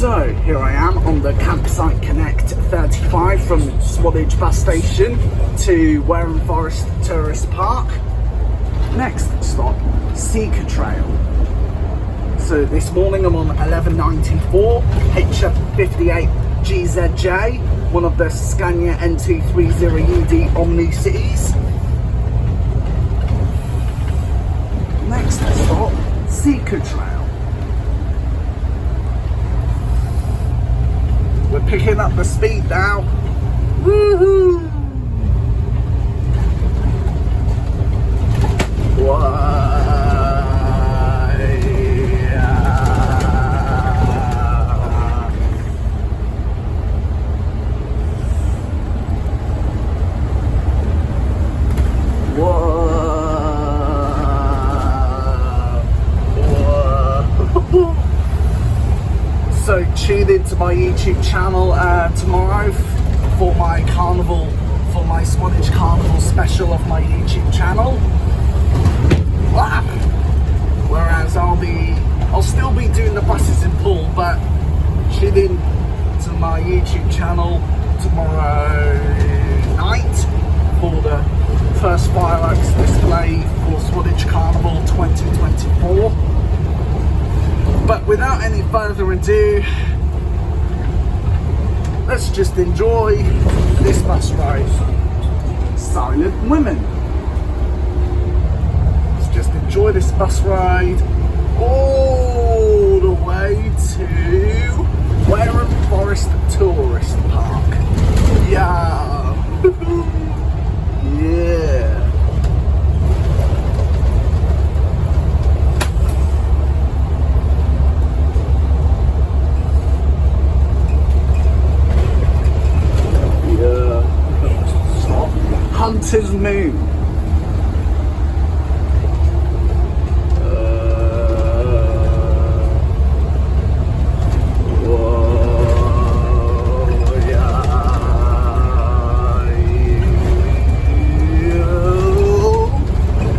So here I am on the Campsite Connect 35 from Swanage bus station to Wareham Forest Tourist Park. Next stop, Seeker Trail. So this morning I'm on 1194 HF58 GZJ, one of the Scania N230UD OMNICities. Next stop, Seeker Trail. We're picking up the speed now. Woohoo! So tune into my YouTube channel tomorrow for my carnival, for my Swanage Carnival special of my YouTube channel. Whereas I'll still be doing the buses in Poole, but tune in to my YouTube channel tomorrow night for the first fireworks display for Swanage Carnival 2024. But without any further ado, let's just enjoy this bus ride. Silent Women. Let's just enjoy this bus ride all the way to Wareham Forest Tourist Park. Yeah. Yeah. Hunter's Moon.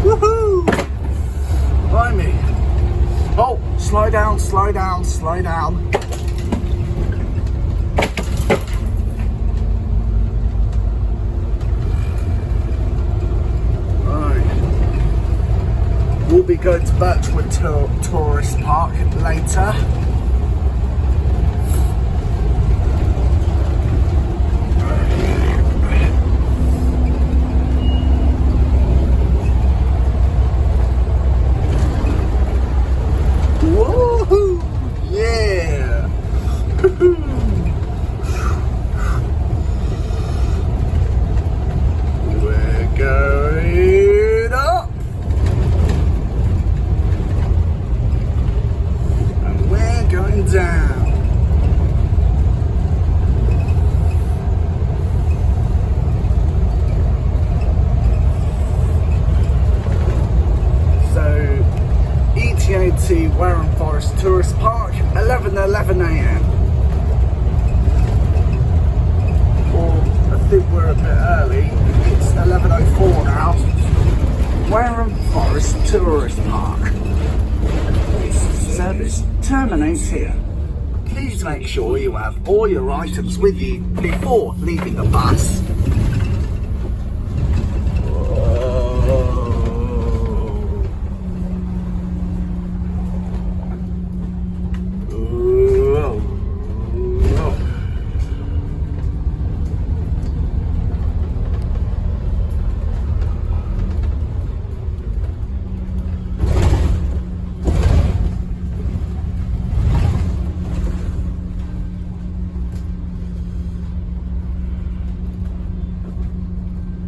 Woohoo! Blimey. Oh, slow down, slow down, slow down. We'll be going to Birchwood Tourist Park later. Woohoo! Yeah! We're going up. Going down. So ETA to Wareham Forest Tourist Park, 11:11 AM. Or I think we're a bit early. It's 11:04 now. Wareham Forest Tourist Park. Service terminates here. Please make sure you have all your items with you before leaving the bus.